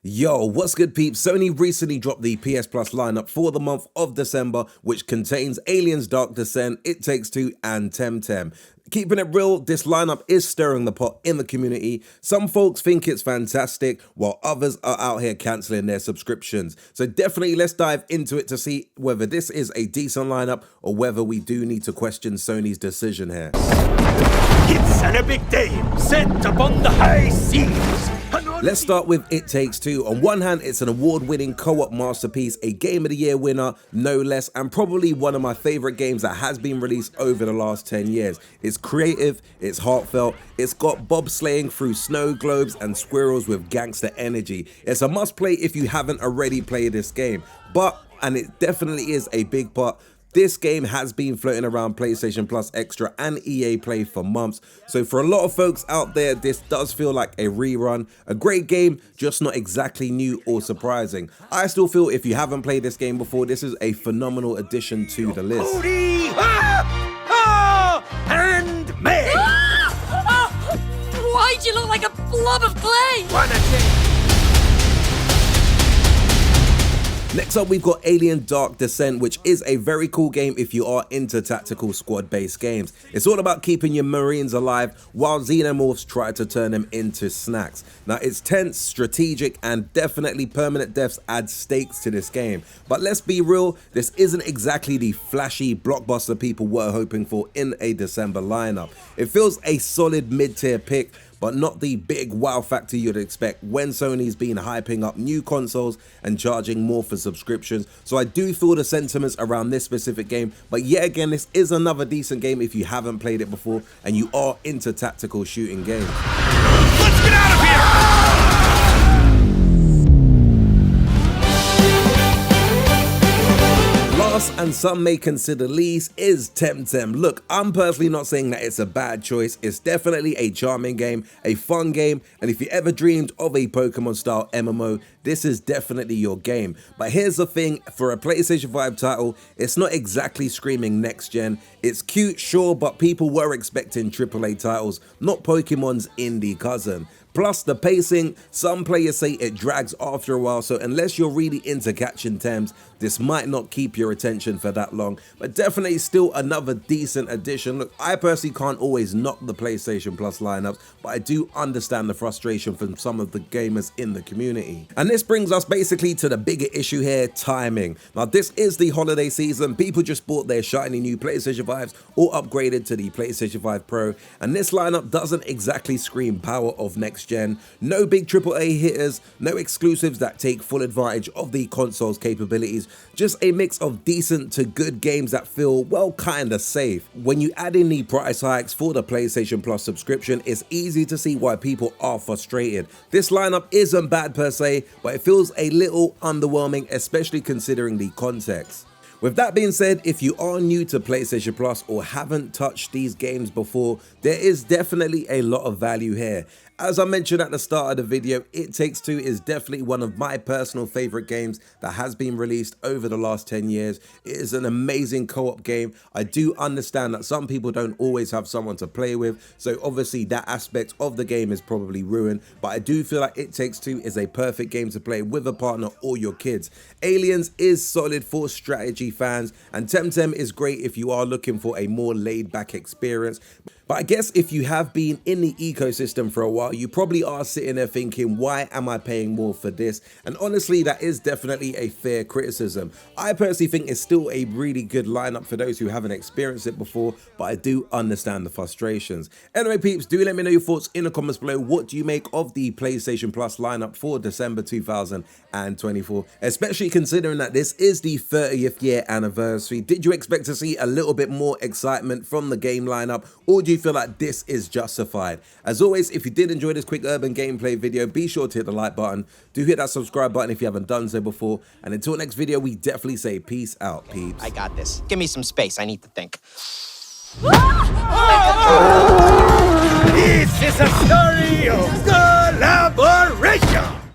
Yo, what's good peeps? Sony recently dropped the PS Plus lineup for the month of December, which contains Aliens Dark Descent, It Takes Two, and Temtem. Keeping it real, this lineup is stirring the pot in the community. Some folks think it's fantastic, while others are out here cancelling their subscriptions. So definitely let's dive into it to see whether this is a decent lineup or whether we do need to question Sony's decision here. It's an epic day set upon the high seas. Let's start with It Takes Two. On one hand, it's an award-winning co-op masterpiece, a Game of the Year winner, no less, and probably one of my favorite games that has been released over the last 10 years. It's creative, it's heartfelt, it's got bobsleighing through snow globes and squirrels with gangster energy. It's a must-play if you haven't already played this game. But, and it definitely is a big part, this game has been floating around PlayStation Plus Extra and EA Play for months, so for a lot of folks out there, this does feel like a rerun. A great game, just not exactly new or surprising. I still feel if you haven't played this game before, this is a phenomenal addition to the list. And May! Why'd you look like a blob of clay? Next up, we've got Alien Dark Descent, which is a very cool game if you are into tactical squad-based games. It's all about keeping your Marines alive while xenomorphs try to turn them into snacks. Now, it's tense, strategic, and definitely permanent deaths add stakes to this game. But let's be real, this isn't exactly the flashy blockbuster people were hoping for in a December lineup. It feels a solid mid-tier pick, but not the big wow factor you'd expect when Sony's been hyping up new consoles and charging more for subscriptions. So I do feel the sentiments around this specific game, but yet again, this is another decent game if you haven't played it before and you are into tactical shooting games. Let's get out of here! Last, and some may consider least, is Temtem. Look, I'm personally not saying that it's a bad choice. It's definitely a charming game, a fun game, and if you ever dreamed of a Pokemon style MMO, this is definitely your game. But here's the thing, for a PlayStation 5 title, it's not exactly screaming next gen. It's cute, sure, but people were expecting AAA titles, not Pokemon's indie cousin. Plus the pacing, some players say it drags after a while, so unless you're really into catching Tems, this might not keep your attention for that long, but definitely still another decent addition. Look, I personally can't always knock the PlayStation Plus lineups, but I do understand the frustration from some of the gamers in the community. And this brings us basically to the bigger issue here, timing. Now this is the holiday season, people just bought their shiny new PlayStation 5s or upgraded to the PlayStation 5 Pro, and this lineup doesn't exactly scream power of next gen. No big AAA hitters, no exclusives that take full advantage of the console's capabilities, just a mix of decent to good games that feel, well, kinda safe. When you add in the price hikes for the PlayStation Plus subscription, it's easy to see why people are frustrated. This lineup isn't bad per se, but it feels a little underwhelming, especially considering the context. With that being said, if you are new to PlayStation Plus or haven't touched these games before, there is definitely a lot of value here. As I mentioned at the start of the video, It Takes Two is definitely one of my personal favorite games that has been released over the last 10 years. It is an amazing co-op game. I do understand that some people don't always have someone to play with, so obviously that aspect of the game is probably ruined, but I do feel like It Takes Two is a perfect game to play with a partner or your kids. Aliens is solid for strategy fans, and Temtem is great if you are looking for a more laid-back experience. But I guess if you have been in the ecosystem for a while, you probably are sitting there thinking, why am I paying more for this? And honestly, that is definitely a fair criticism. I personally think it's still a really good lineup for those who haven't experienced it before, but I do understand the frustrations. Anyway, peeps, do let me know your thoughts in the comments below. What do you make of the PlayStation Plus lineup for December 2024? Especially considering that this is the 30th year anniversary. Did you expect to see a little bit more excitement from the game lineup, or do you feel like this is justified? As always, if you did enjoy this quick urban gameplay video, be sure to hit the like button. Do hit that subscribe button if you haven't done so before. And until next video, we definitely say peace out, peeps. I got this. Give me some space. I need to think. This is a story of collaboration!